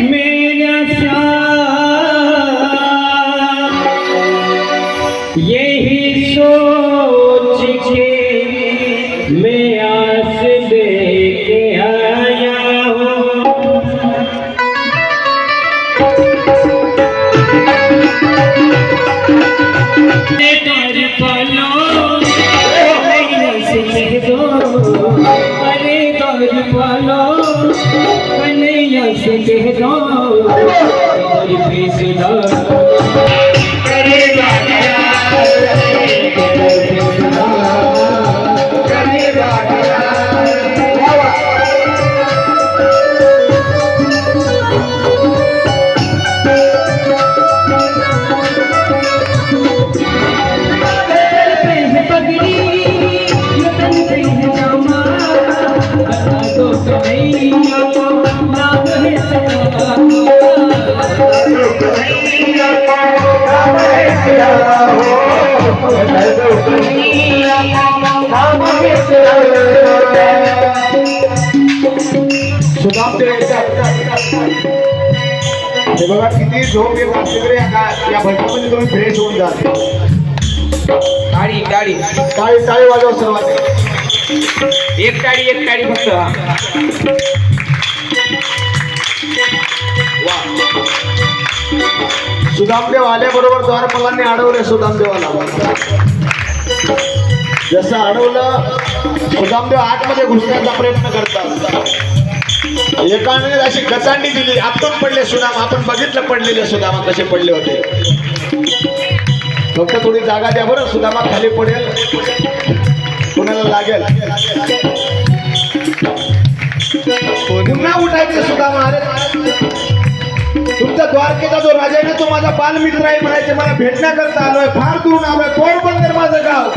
मेरा साथ यही सोच के मैं आस लेके आया हूँ। अरे दौड़ पालो कन्हैया से कह दो और पेश दो। अरे बघा किती झोप येत असते तरी या भजनामध्ये तुम्ही फ्रेश होऊन जाते। टाळी टाळी टाळी टाळी वाजवा सर्वात एक टाळी फक्त। सुदामदेव आल्याबरोबर द्वारपालांनी अडवले सुदामदेवाला। जसं अडवलं सुदामदेव आतमध्ये घुसण्याचा प्रयत्न करतात। एकाने अशी गचांडी दिली आतून पडले सुदाम। आपण बघितलं पडलेले सुदामा कसे पडले होते। फक्त थोडी जागा द्या बरं सुदामा खाली पडेल कोणाला लागेल। पुन्हा उठायचे सुदामा। अरे तुमच्या द्वारकेचा जो राजा आहे ना तो माझा बालमित्र आहे म्हणायचे। मला भेटण्याकरता आलोय फार दूरून आलोय पोरबंदर माझं गाव।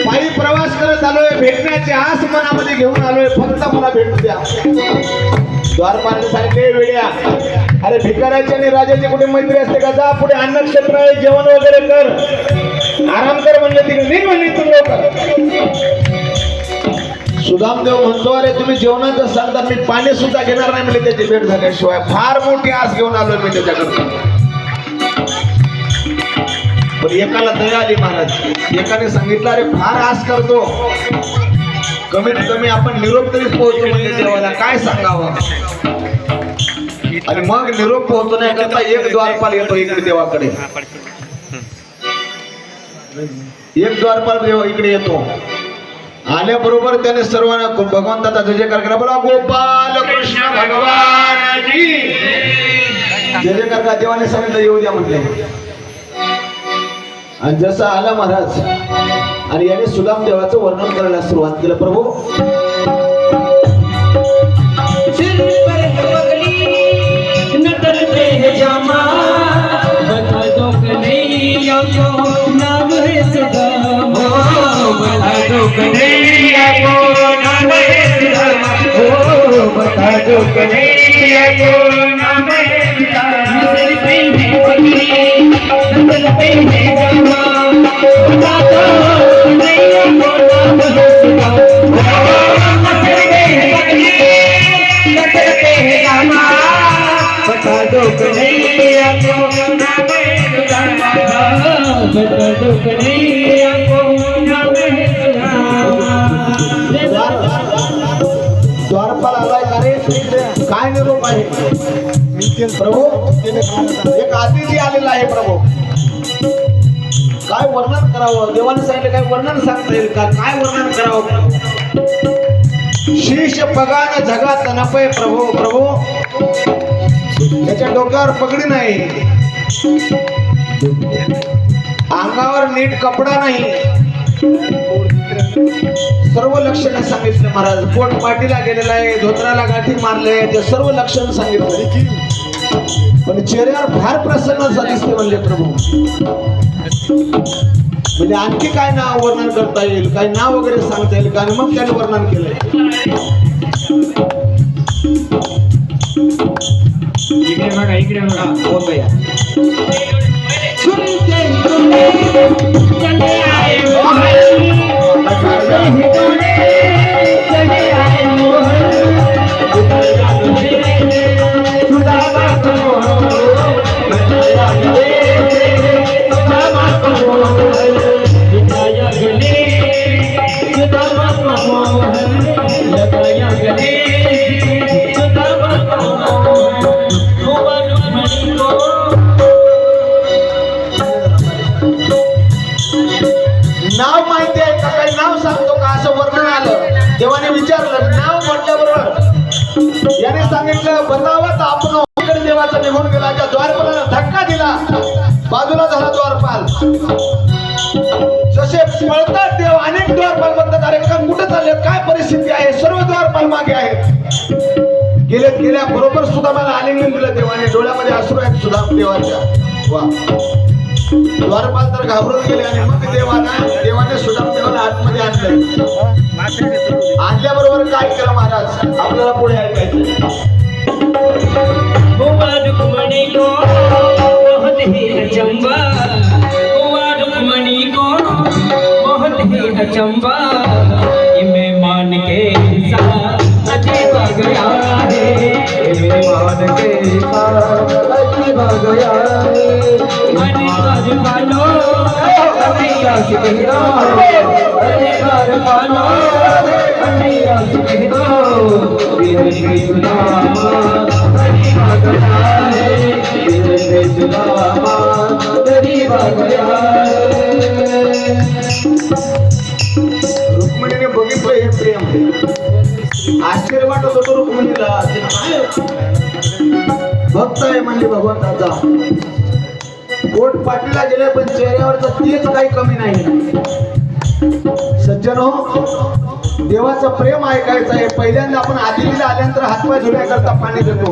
पायी प्रवास करत आलोय भेटण्याची आस मनामध्ये घेऊन आलोय फक्त मला भेटू द्या। द्वारपालाने सांगितले वेड्या अरे भिकाऱ्याची आणि राजाची कुठे मैत्री असते का? जा पुढे अन्नक्षेत्र आहे जेवण वगैरे कर आराम कर म्हणले तिकडे नाही म्हणली तू लोक। सुदामदेव म्हणतो अरे तुम्ही जेवणाचं सांगता मी पाणी सुद्धा घेणार नाही म्हणजे त्याची भेट झाल्याशिवाय। फार मोठी आस घेऊन आलोय मी त्याच्याकडे। पण एकाला दया आली महाराज। एकाने सांगितलं अरे फार आस करतो कमीत कमी आपण निरोप तरी पोहोचतो म्हणजे देवाला काय सांगावं। आणि मग निरोप पोहोचण्याकरता एक द्वारपाल येतो इकडे देवाकडे। एक द्वारपाल देव इकडे येतो। आल्याबरोबर त्याने सर्वांना भगवंताचा जय जयकार करा। बोला गोपाल कृष्ण भगवान की जय जयकार करा। देवाने सांगितलं येऊ द्या म्हटले। आणि जसं आला महाराज आणि याने सुदाम देवाचं वर्णन करायला सुरुवात केलं। प्रभू द्वारपाल आलाय का रे? काय निरोप आहे प्रभू? एक अतिथी आलेला आहे प्रभू। काय वर्णन करावं? देवाने सांगितलं काय वर्णन सांगता येईल का? काय वर्णन करावं? शीश पगान जगात नपय प्रभू। प्रभू त्याच्या डोक्यावर पगडी नाही अंगावर नीट कपडा नाही सर्व लक्षण सांगितलं महाराज। पोट पाठीला गेलेला आहे धोत्राला गाठी मारले ते सर्व लक्षण सांगितलं। पण चेहऱ्यावर फार प्रसन्नता दिसते म्हणले प्रभू। म्हणजे आणखी काय नाव वर्णन करता येईल काय नाव वगैरे सांगता येईल का? आणि मग त्याने वर्णन केलंय। इकडे बघा बोल भैया चले आए देवाने सांगितलं बतावत आपण इकडे देवाचा निघून गेला. त्या द्वारपालाला धक्का दिला, बाजूला झाला द्वारपाल. जसे पळतात देव, अनेक द्वारपाल म्हणतात अरे का कुठे चालले, काय परिस्थिती आहे. सर्व द्वारपाल मागे आहेत. गेल्या बरोबर सुदामाला आलिंगन दिलं देवाने. डोळ्यामध्ये अश्रू आहेत सुदाम देवाच्या. वा, द्वारपाल तर घाबरून गेले आणि मग देवाने सुदाम देवाला आतमध्ये आणलं. आणल्याबरोबर काय केलं महाराज आपल्याला पुढे ऐकायचं. अचंबा इमे मान के साथ अजीब गया है, इमे मान के साथ अजीब गया है. अरे घर पालो अनैया से दो, अरे घर पालो अनैया से दो. बिरहे सुदामा गरीब गया है, बिरहे सुदामा गरीब गया है. रुक्मिणीने बघितलं हे प्रेम, आश्चर्य वाटत होतं रुक्मिणीला. भक्त आहे म्हणजे भगवंताचा. पोट पाठीला गेले पण चेहऱ्यावरचं तेच काही कमी नाही. सज्जनो, देवाचं प्रेम ऐकायचं आहे. पहिल्यांदा आपण आदिलीला आल्यानंतर हातपाय धुण्याकरता पाणी देतो.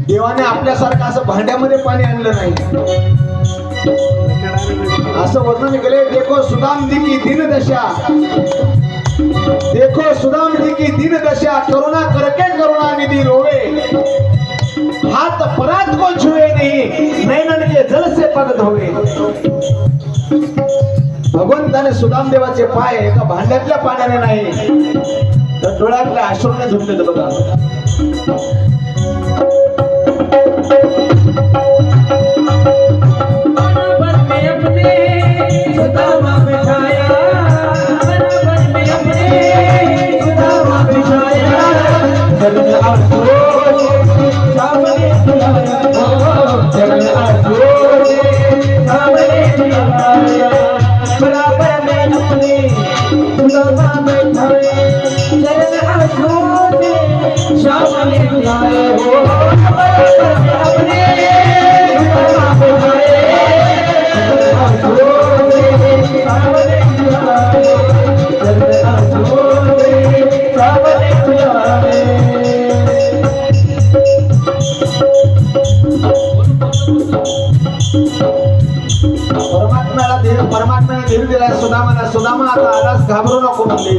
देवाने आपल्यासारखं असं भांड्यामध्ये पाणी आणलं नाही. असं वर्णन केले. देखो सुदाम दी की दिन दशा, देखो सुदाम दी की दिन दशा, करुणा करके करुणा निधि रोवे, हाथ परात को छुए नहीं, नैनन के जल से पग धोवे. भगवंताने सुदाम देवाचे पाय एका भांड्यातल्या पाण्याने नाही तर डोळ्यातल्या अश्रूने धुतले. बघा, सुदामा बिठाया बराबर में अपने, सुदामा बिठाया जगन आसों सामने बुलाया, जगन आसों सामने बुलाया. बराबर में अपने सुदामा बिठाया जगन आसों सामने बुलाया. बराबर में अपने सुदामा बिठाया परमात्म्याने धीर दिला सुदामाला. सुदामा आता आलास, घाबरू नको म्हणले.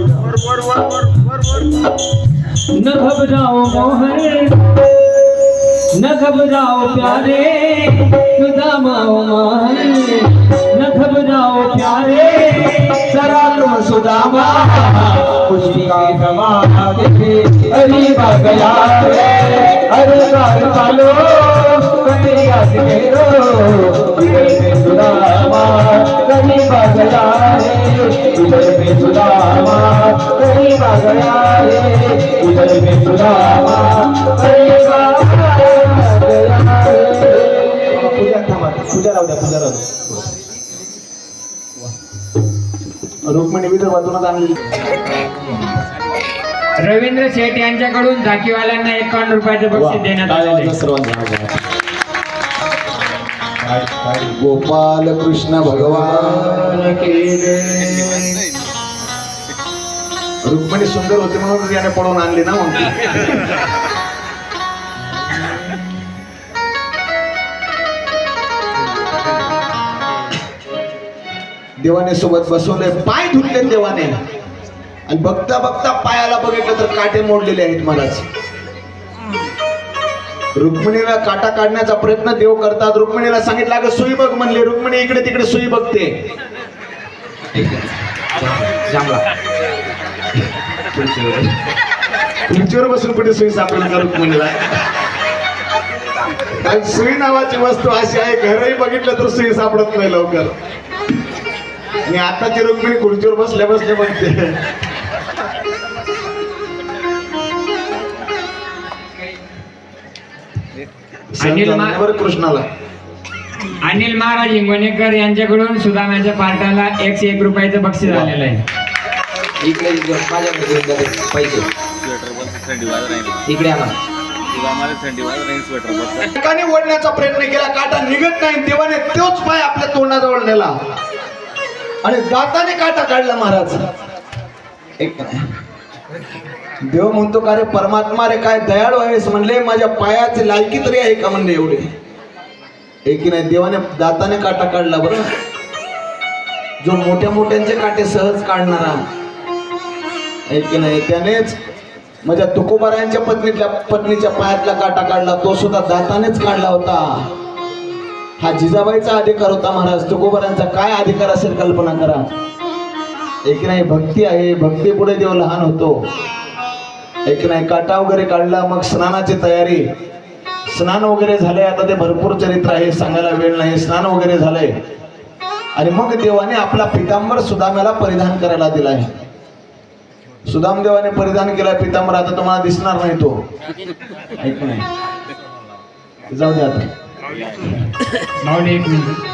न घबराओ मोहन, न घबराओ प्यारे, सुदामा मोहन, न घबराओ प्यारे, जरा तुम सुदामा खुशी का जमाना देखे करीब आ गया है. अरे घर वालो कन्हैया से रो, इधर में सुदामा करीब आ गया है, इधर में सुदामा करीब आ गया है, इधर में सुदामा करीब आ गया है. पूजा थांबा, पूजा राहू द्या, पूजा राहू द्या. रुक्मिणी विदर्भातूनच आणली. रवींद्र शेठ यांच्याकडून झाकीवाल्यांना 51 रुपयाचे बक्षीस देण्यात आलेले. गोपाल कृष्ण भगवान की जय. रुक्मिणी सुंदर होती म्हणून याने पळून आणली ना म्हणते. देवाने सोबत बसवले, पाय धुतले देवाने. आणि बघता बघता पायाला बघितलं तर काटे मोडलेले आहेत महाराज. रुक्मिणीला काटा काढण्याचा प्रयत्न देव करतात. रुक्मिणीला सांगितलं अगं सुई बघ म्हणले. रुक्मिणी इकडे तिकडे सुई बघते. खुर्चीवर बसून कुठे सुई सापडेल का रुक्मिणीला. सुई नावाची वस्तू अशी आहे, घरही बघितलं तर सुई सापडत नाही लवकर. आणि आताची रुक्मिणी खुर्चीवर बसल्या बसल्या बघते. कृष्णाला अनिल महाराज हिंगोणेकर यांच्याकडून सुदामाच्या पार्टाला 101 रुपयाचं बक्षीस आलेलं आहे. इकडे माझ्याकडे पैसे थंडी वाजत राहील इकडे आला. किंवा आम्हाला थंडी वाजत राहील स्वेटर बसतात एकाने ओढण्याचा प्रयत्न केला, काटा निघत नाही. देवाने तोच पाय आपल्या तोंडाजवळ नेला आणि दाताने काटा काढला महाराज. एक देव म्हणतो का रे परमात्मा रे काय दयाळू आहेस म्हणले, माझ्या पायाची लायकी तरी आहे का म्हणले एवढे. एक नाही, देवाने दाताने काटा काढला. बरं, जो मोठ्या मोठ्यांचे काटे सहज काढणारा एक नाही, त्यानेच माझ्या तुकोबारायांच्या पत्नीच्या पायातला काटा काढला, तो सुद्धा दातानेच काढला होता. हा जिजाबाईचा अधिकार होता महाराज. तुकोबारायांचा काय अधिकार असेल कल्पना करा. एक नाही, भक्ती आहे, भक्ती पुढे देव लहान होतो. एक नाही, काटा वगैरे काढला. मग स्नानाची तयारी, स्नान वगैरे झाले. आता ते भरपूर चरित्र आहे, सांगायला वेळ नाही. स्नान वगैरे झालंय आणि मग देवाने आपला पितांबर सुदाम्याला परिधान करायला दिलाय. सुदाम देवाने परिधान केलाय पितांबर. आता तुम्हाला दिसणार नाही तो. ऐक नाही, जाऊ दे आता. माऊली एक मिनिट.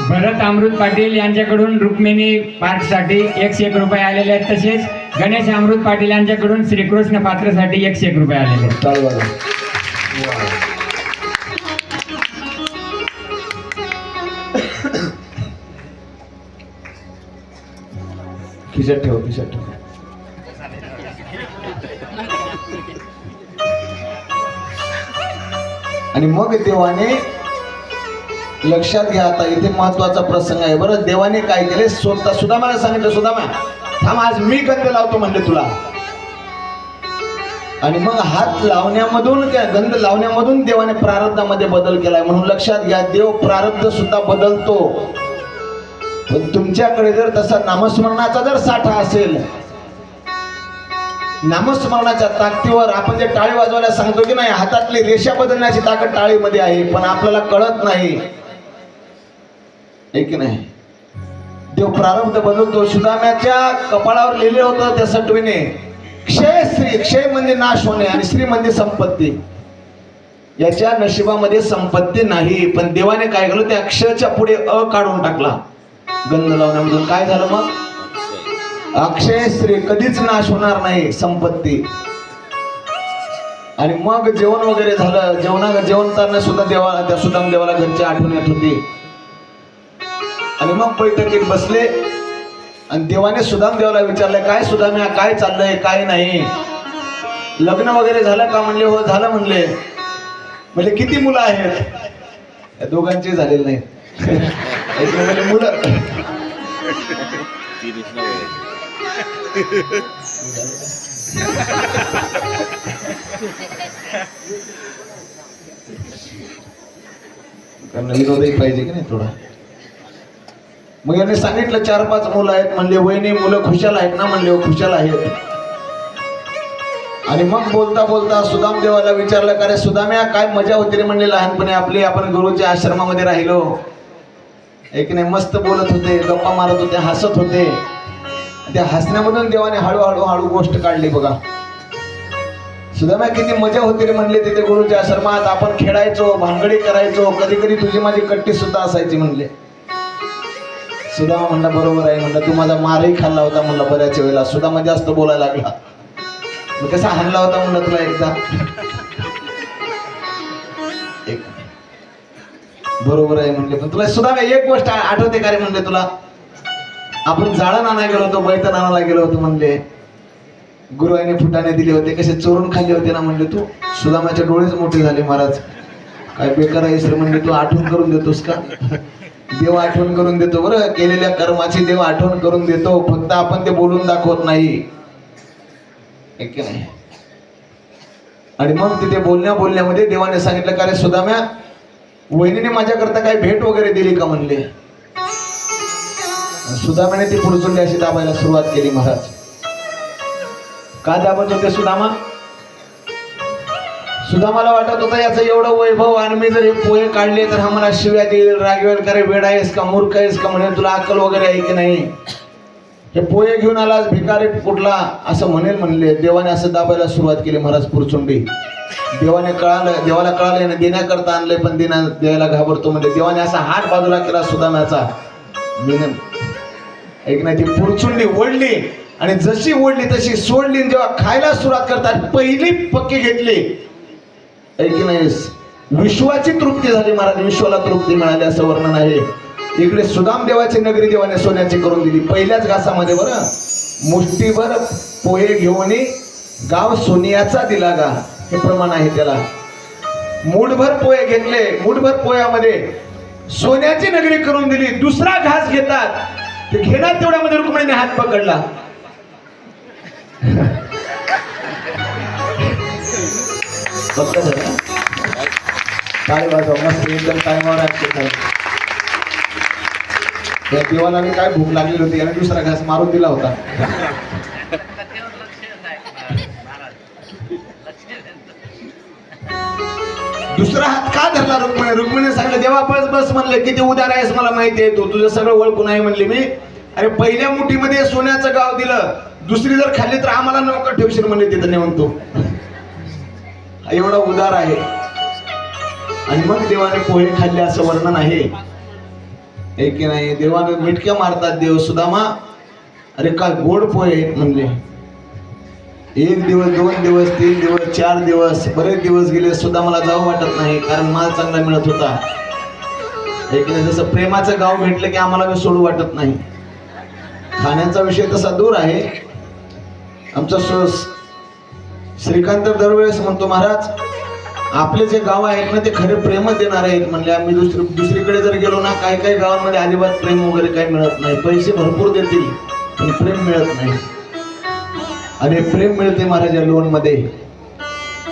भरत अमृत पाटील यांच्याकडून रुक्मिणी पाठसाठी 101 रुपये आलेले आहेत. तसेच गणेश अमृत पाटील यांच्याकडून श्रीकृष्ण पात्रासाठी 101 रुपये आलेले आहेत. चालू बघा. खिशात ठेव, खिशात ठेव. आणि मग देवाने लक्षात घ्या, आता इथे महत्वाचा प्रसंग आहे. बरं, देवाने काय केले, स्वतः सुदामाला सांगितलं, सुदामा थांब, आज मी गंध लावतो म्हणले तुला. आणि मग हात लावण्यामधून, त्या गंध लावण्यामधून देवाने प्रारब्धामध्ये बदल केलाय. म्हणून लक्षात घ्या, देव प्रारब्ध सुद्धा बदलतो. पण तुमच्याकडे जर तसा नामस्मरणाचा जर साठा असेल, नामस्मरणाच्या ताकदीवर आपण जे टाळी वाजवायला सांगतो की नाही, हातातली रेषा बदलण्याची ताकद टाळीमध्ये आहे, पण आपल्याला कळत नाही. एक नाही, देव प्रारब्ध बदलतो. सुदाम्याच्या कपाळावर लिहिले होतं त्या सटवीने, क्षय श्री. क्षय म्हणजे नाश होणे आणि श्री म्हणजे संपत्ती. याच्या नशिबामध्ये संपत्ती नाही. पण देवाने काय केलं, त्या क्षयच्या पुढे अ काढून टाकला गंध लावण्यामधून. काय झालं मग, अक्षय श्री, कधीच नाश होणार नाही संपत्ती. आणि मग जेवण वगैरे झालं. जेवण करण्यास सुद्धा देवाला, त्या सुदाम देवाला घरची आठवण येत होती. आणि मग बैठकीत बसले आणि देवाने सुदाम देवाला विचारलं, काय सुदाम्या, काय चाललंय, काय नाही, लग्न वगैरे झालं का म्हणले. हो झालं म्हणले. म्हणजे किती मुलं आहेत, या दोघांची झालेली नाही. म्हणजे मुलं विनोदही पाहिजे की नाही थोडा. मग यांनी सांगितलं 4-5 मुलं आहेत म्हणले. वहिनी मुलं खुशाल आहेत ना म्हणले. हो खुशाल आहेत. आणि मग बोलता बोलता सुदाम देवाला विचारलं, का रे सुदाम्या, काय मजा होती रे म्हणले लहानपणी आपली, आपण गुरुच्या आश्रमामध्ये राहिलो. एक नाही, मस्त बोलत होते, गप्पा मारत होते, हसत होते. त्या हसण्यामधून देवाने हळूहळू गोष्ट काढली. बघा सुदाम्या, किती मजा होती रे म्हणले तिथे गुरुच्या आश्रमात. आपण खेळायचो, भानगडी करायचो, कधी कधी तुझी माझी कट्टी सुद्धा असायची म्हणले. सुदामा म्हणला, बरोबर आहे म्हणलं, तू माझा मारही खाल्ला होता म्हणलं बऱ्याच वेळेला. सुदामा जास्त बोलायला लागला. मग कसा हाणला होता म्हणलं तुला एकदा. एक बरोबर आहे म्हणले. पण तुला सुद्धा एक गोष्ट आठवते का रे म्हणले तुला, आपण जाळण आणायला गेलो होतो, बैठण आणायला गेलो होतो म्हणले. गुरुआईने फुटाणे दिले होते, कसे चोरून खाल्ले होते ना म्हणले. तू सुदामाचे डोळेच मोठे झाले. महाराज काय बेकार आहेस रे म्हणले, तू आठवण करून देतोस का. देव आठवण करून देतो बरं, केलेल्या कर्माची देव आठवण करून देतो. फक्त आपण ते बोलून दाखवत नाही. एक नाही. आणि मग तिथे बोलण्यामध्ये देवाने सांगितलं, का रे सुदाम्या, वहिनीने माझ्याकरता काही भेट वगैरे दिली का म्हणले. सुदामाने ती पुरचुंडी अशी दाबायला सुरुवात केली. महाराज का दाबत होते सुदामा. सुदामाला वाटत होता याचं एवढं वैभव, आणि मी जर हे पोहे काढले तर हा मला शिव्या देईल, रागवेल, करे वेड आहेस का, मूर्ख आहेस का, म्हणे तुला अक्कल वगैरे आहे की नाही, हे पोहे घेऊन आलास भिकारी कुठला, असं म्हणेल म्हणले. देवाने असं दाबायला सुरुवात केली महाराज पुरचुंडी. देवाला कळालं याने देण्याकरता आणले, पण द्यायला घाबरतो म्हणजे. देवाने असा हात बाजूला केला सुदाम्याचा. एक नाही, ती पुरचुंडी ओढली आणि जशी ओढली तशी सोडली. आणि जेव्हा खायला सुरुवात करतात पहिली पक्की घेतली की नाही, विश्वाची तृप्ती झाली महाराज, विश्वाला तृप्ती मिळाली असं वर्णन आहे. इकडे सुदाम देवाची नगरी देवाने सोन्याची करून दिली. पहिल्याच घासामध्ये बरं मुष्टीभर पोहे घेऊन गाव सोनियाचा दिला गा, हे प्रमाण आहे त्याला. मूठभर पोहे घेतले, मूठभर पोह्यामध्ये सोन्याची नगरी करून दिली. दुसरा घास घेतात, ते घेणार तेवढ्यामध्ये रुक्मिणीने हात पकडला. काय वाजव मस्त एकदम टाइमवर ऍक्शन. त्या देवाला काय भूक लागलेली होती आणि दुसरा घास मारून दिला होता. दुसरा हात का धरला रुक्मिणी? रुक्मिणी सांगितलं देवा बस बस म्हणले, किती उदार आहेस मला माहिती आहे, तू तुझं सगळं ओळखून आहे म्हणले मी. अरे पहिल्या मुठीमध्ये सोन्याचं गाव दिलं, दुसरी जर खाल्ली तर आम्हाला नोकर ठेवशील म्हणले तिथं नेऊन तू. एवढा उदार आहे. आणि मग देवाने पोहे खाल्ले असं वर्णन आहे. एक नाही देवाने मिटक्या मारतात देव सुदामा, अरे काय गोड पोहे आहेत म्हणले. 1 दिवस 2 दिवस 3 दिवस 4 दिवस बरेच दिवस गेले सुद्धा मला जाऊ वाटत नाही, कारण माल चांगला मिळत होता. एक नाही जसं प्रेमाचं गाव भेटलं की आम्हाला सोडू वाटत नाही. खाण्याचा विषय तसा दूर आहे. आमचा श्रीकांत दरवेळेस म्हणतो महाराज आपले जे गाव आहेत ना ते खरे प्रेम देणार आहेत म्हणले. आम्ही दुसरीकडे जर गेलो ना काही काही गावांमध्ये अजिबात प्रेम वगैरे काही मिळत नाही. पैसे भरपूर देतील पण प्रेम मिळत नाही. आणि प्रेम मिळते महाराज या लोणमध्ये.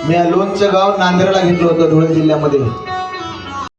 मी या लोणचं गाव नांदेडला घेतलं होतं, धुळे जिल्ह्यामध्ये.